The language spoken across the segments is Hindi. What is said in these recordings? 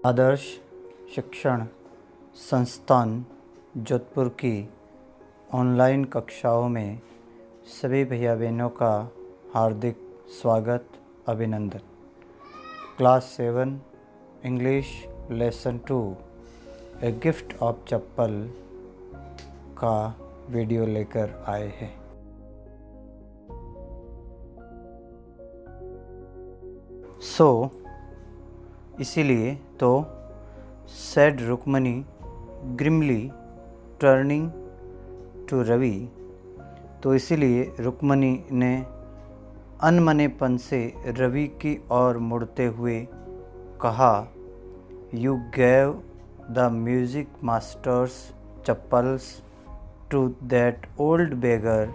आदर्श शिक्षण संस्थान जोधपुर की ऑनलाइन कक्षाओं में सभी भैया बहनों का हार्दिक स्वागत अभिनंदन। Class 7 English lesson 2 A gift of chappal का वीडियो लेकर आए हैं। इसीलिए तो said Rukmani grimly turning to Ravi, तो इसीलिए रुक्मणी ने अनमनेपन से रवि की ओर मुड़ते हुए कहा, you gave the music master's chappals to that old beggar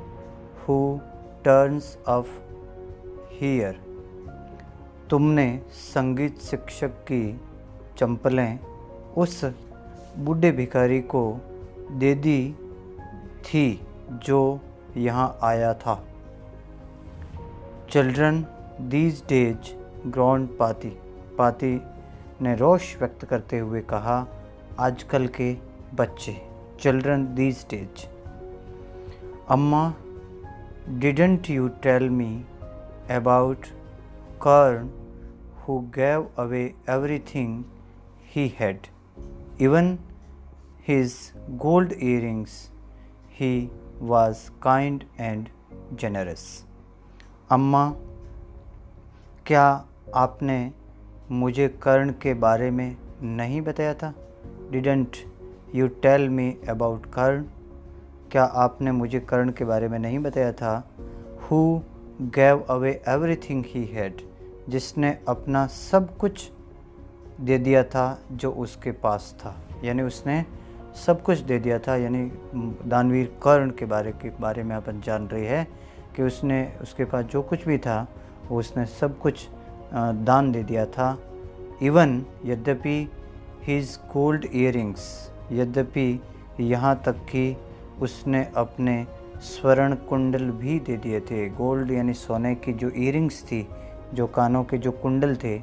who turns up here. तुमने संगीत शिक्षक की चंपलें उस बूढ़े भिखारी को दे दी थी जो यहाँ आया था। चिल्ड्रन दीज डेज ग्रॉन्ड पाती ने रोष व्यक्त करते हुए कहा, आजकल के बच्चे। Children these days. Amma, didn't you tell me about Kern who gave away everything he had, even his gold earrings? He was kind and generous. अम्मा, क्या आपने मुझे कर्ण के बारे में नहीं बताया था? Didn't you tell me about कर्ण? क्या आपने मुझे कर्ण के बारे में नहीं बताया था? Who gave away everything he had, जिसने अपना सब कुछ दे दिया था जो उसके पास था। यानी उसने सब कुछ दे दिया था, यानी दानवीर कर्ण के बारे में अपन जान रहे हैं कि उसके पास जो कुछ भी था वो उसने सब कुछ दान दे दिया था। इवन यद्यपि हिज गोल्ड इयरिंग्स, यद्यपि यहाँ तक कि उसने अपने स्वर्ण कुंडल भी दे दिए थे। गोल्ड यानी सोने की जो इयरिंग्स थी, जो कानों के जो कुंडल थे,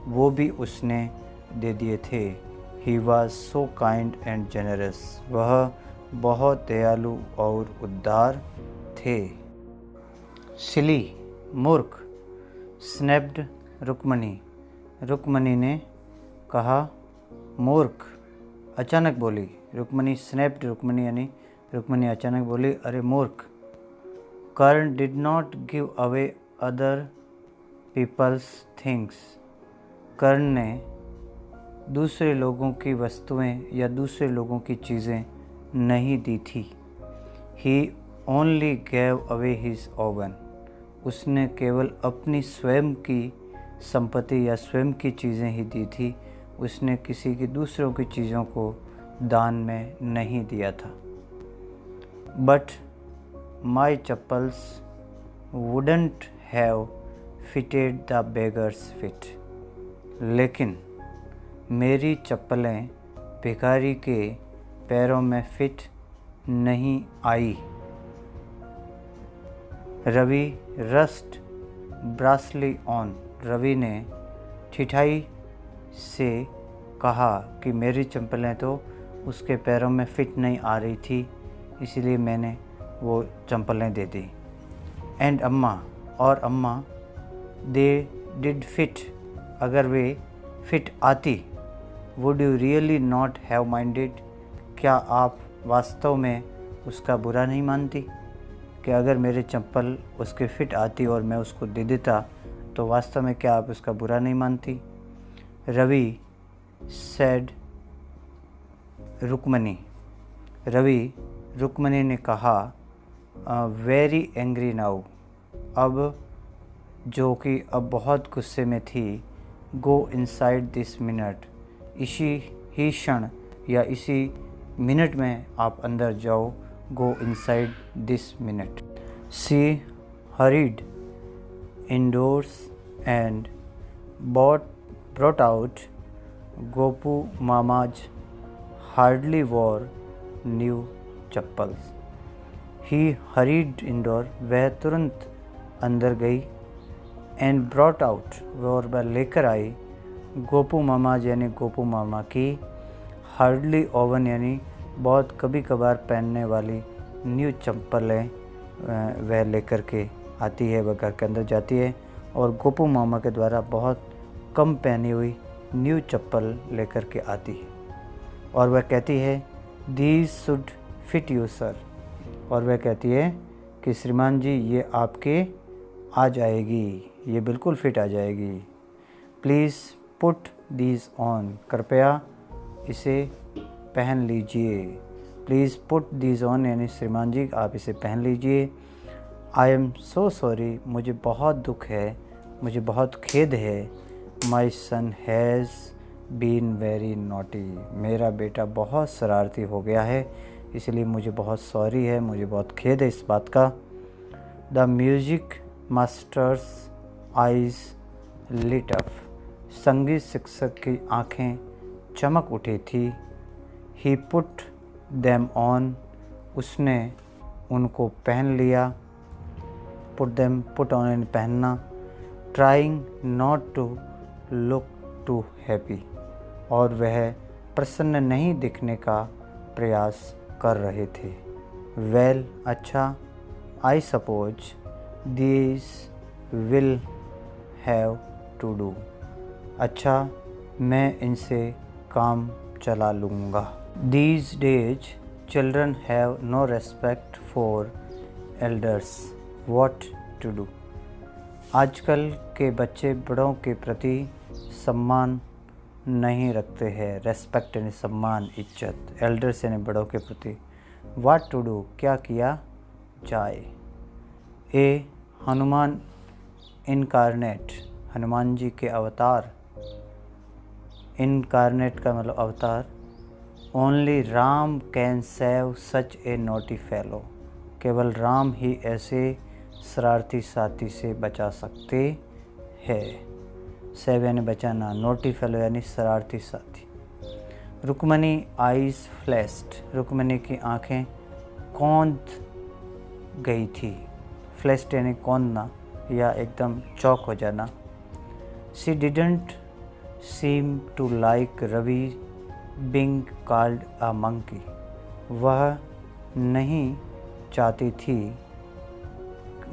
वो भी उसने दे दिए थे। He was so kind and generous, वह बहुत दयालु और उदार थे। सिली, मूर्ख। स्नैप्ड रुक्मणी ने कहा, मूर्ख। अचानक बोली रुक्मणी। स्नैप्ड रुक्मणी यानी रुक्मणी अचानक बोली, अरे मूर्ख। Karna did not give away other people's things. Karna ने दूसरे लोगों की वस्तुएं या दूसरे लोगों की चीज़ें नहीं दी थी। He only gave away his own, उसने केवल अपनी स्वयं की संपत्ति या स्वयं की चीज़ें ही दी थी। उसने किसी की दूसरों की चीज़ों को दान में नहीं दिया था। But my chappals wouldn't have fitted the beggars fit, लेकिन मेरी चप्पलें भिखारी के पैरों में फिट नहीं आई। रवि रस्ट ब्रासली ऑन, रवि ने ठिठाई से कहा कि मेरी चप्पलें तो उसके पैरों में फिट नहीं आ रही थी, इसीलिए मैंने वो चप्पलें दे दी। एंड अम्मा, और अम्मा, दे डिड फिट, अगर वे फिट आती, would you really not have minded, क्या आप वास्तव में उसका बुरा नहीं मानती? कि अगर मेरे चप्पल उसके फिट आती और मैं उसको दे देता तो वास्तव में क्या आप उसका बुरा नहीं मानती? रवि सेड रुक्मणी ने कहा, वेरी एंग्री नाउ, अब जो कि अब बहुत गुस्से में थी। गो इनसाइड दिस मिनट, इसी ही क्षण या इसी मिनट में आप अंदर जाओ। Go inside this minute. She hurried indoors and brought out Gopu mama's hardly worn new chappals. He hurried indoor, वह तुरंत अंदर गई। एंड ब्रॉट आउट, और वह लेकर आई गोपू मामा यानी गोपू मामा की हार्डली ओवन यानी बहुत कभी कभार पहनने वाली न्यू चप्पलें वह लेकर के आती है, वह घर के अंदर जाती है और गोपू मामा के द्वारा बहुत कम पहनी हुई न्यू चप्पल लेकर के आती है और वह कहती है these should fit you sir, और वह कहती है कि श्रीमान जी ये आपके आ जाएगी, ये बिल्कुल फिट आ जाएगी। प्लीज़ पुट दीज ऑन, कृपया इसे पहन लीजिए। प्लीज़ पुट दीज ऑन यानी श्रीमान जी आप इसे पहन लीजिए। आई एम सो सॉरी, मुझे बहुत दुख है, मुझे बहुत खेद है। माई सन हैज़ बीन वेरी नॉटी, मेरा बेटा बहुत शरारती हो गया है, इसलिए मुझे बहुत सॉरी है, मुझे बहुत खेद है इस बात का। The music master's eyes lit up, संगीत शिक्षक की आँखें चमक उठी थी। ही पुट देम ऑन, उसने उनको पहन लिया। पुट देम, पुट ऑन यानी पहनना। Trying not to look too happy, और वह प्रसन्न नहीं दिखने का प्रयास कर रहे थे। वेल, अच्छा, I suppose this will have to do, अच्छा मैं इनसे काम चला लूँगा। These days children have no respect for elders, what to do, आजकल के बच्चे बड़ों के प्रति सम्मान नहीं रखते हैं। रेस्पेक्ट यानी सम्मान, इज्जत, एल्डर्स यानी बड़ों के प्रति। व्हाट टू डू, क्या किया जाए। ए हनुमान इनकारनेट, हनुमान जी के अवतार, इनकारनेट का मतलब अवतार। Only Ram can save such A naughty fellow, केवल राम ही ऐसे शरारती साथी से बचा सकते हैं। सेव यानी बचाना, नोटी फेलो यानी शरारती साथी। रुक्मणी आइज़ फ्लैश्ड, रुक्मणी की आँखें कौंध गई थी। फ्लैश्ड यानी कौंधना या एकदम चौक हो जाना। She didn't seem to like Ravi being called a monkey, वह नहीं चाहती थी,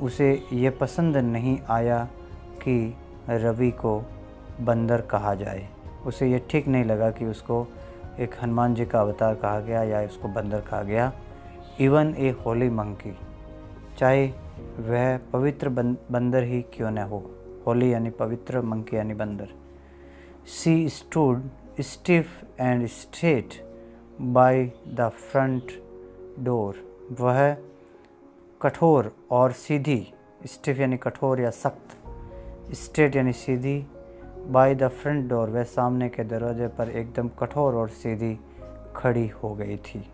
उसे ये पसंद नहीं आया कि रवि को बंदर कहा जाए। उसे ये ठीक नहीं लगा कि उसको एक हनुमान जी का अवतार कहा गया या उसको बंदर कहा गया। इवन ए होली मंकी, चाहे वह पवित्र बंदर ही क्यों न हो। होली यानी पवित्र, मंकी यानी बंदर। She stood stiff and straight by the front door, वह कठोर और सीधी, स्टिफ यानी कठोर या सख्त, स्ट्रेट यानी सीधी, बाय द फ्रंट डोर वह सामने के दरवाजे पर एकदम कठोर और सीधी खड़ी हो गई थी।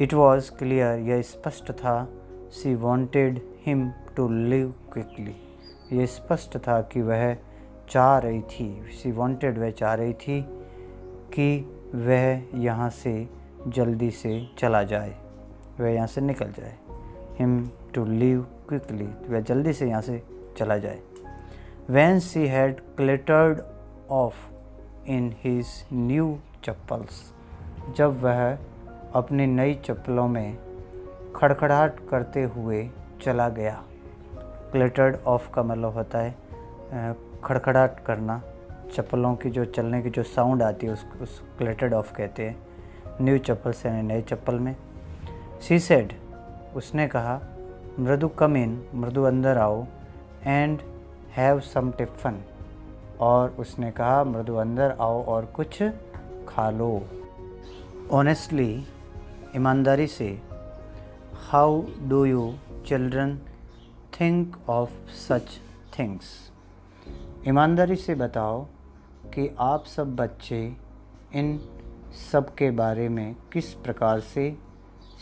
इट वॉज क्लियर, यह स्पष्ट था। She wanted him to leave quickly, यह स्पष्ट था कि वह चाह रही थी, शी वॉन्टेड वह चाह रही थी कि वह यहाँ से जल्दी से चला जाए, वह यहाँ से निकल जाए। हिम टू लिव क्विकली, वह जल्दी से यहाँ से चला जाए। When she had clattered off in his new chappals, जब वह अपनी नई चप्पलों में खड़खड़ाहट करते हुए चला गया। क्लेटर्ड ऑफ का मतलब होता है खड़खड़ाहट करना, चप्पलों की जो चलने की जो साउंड आती है उस क्लेटर्ड ऑफ कहते हैं। न्यू चप्पल से यानी नई चप्पल में। शी सेड, उसने कहा, मृदु कम इन, मृदु अंदर आओ, एंड हैव सम टिफ़न, और उसने कहा मृदु अंदर आओ और कुछ खा लो। ऑनेस्टली, ईमानदारी से। How do you children think of such things, ईमानदारी से बताओ कि आप सब बच्चे इन सब के बारे में किस प्रकार से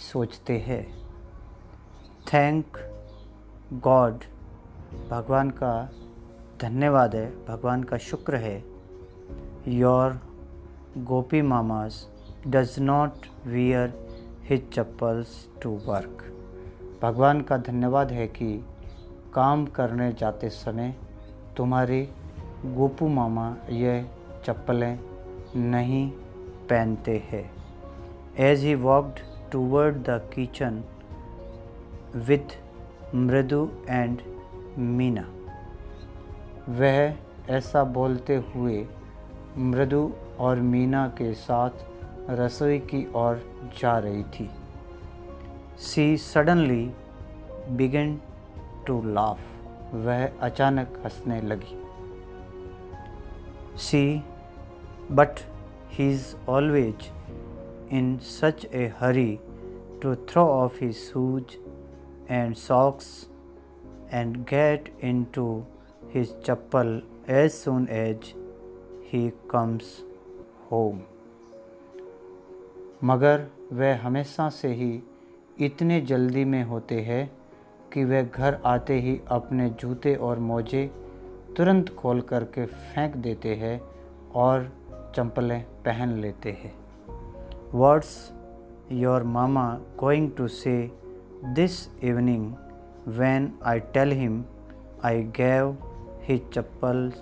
सोचते हैं। थैंक गॉड, भगवान का धन्यवाद है, भगवान का शुक्र है। Your Gopi mama's does not wear his chappals to work, भगवान का धन्यवाद है कि काम करने जाते समय तुम्हारे गोपू मामा यह चप्पलें नहीं पहनते हैं। As he walked toward the kitchen with मृदु and मीना, वह ऐसा बोलते हुए मृदु और मीना के साथ रसोई की ओर जा रही थी। She suddenly began to laugh. वह अचानक हंसने लगी। But he's always in such a hurry to throw off his shoes and socks and get into his chappal as soon as he comes home. मगर वह हमेशा से ही इतने जल्दी में होते हैं कि वह घर आते ही अपने जूते और मोजे तुरंत खोल करके फेंक देते हैं और चप्पलें पहन लेते हैं। What's your mama going to say this evening when I tell him I gave his chappals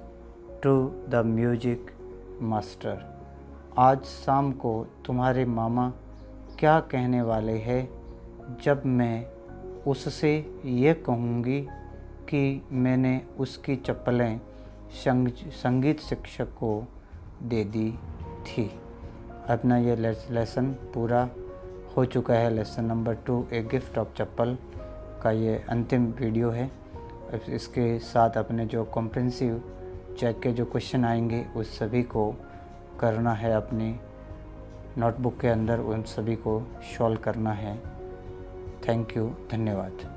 to the music master? आज शाम को तुम्हारे मामा क्या कहने वाले हैं जब मैं उससे ये कहूँगी कि मैंने उसकी चप्पलें संगीत शिक्षक को दे दी थी। अपना ये लेसन पूरा हो चुका है। Lesson number 2 A gift of chappal का ये अंतिम वीडियो है। इसके साथ अपने जो कॉम्प्रिहेंसिव चेक के जो क्वेश्चन आएंगे उस सभी को करना है, अपनी नोटबुक के अंदर उन सभी को सॉल्व करना है। थैंक यू, धन्यवाद।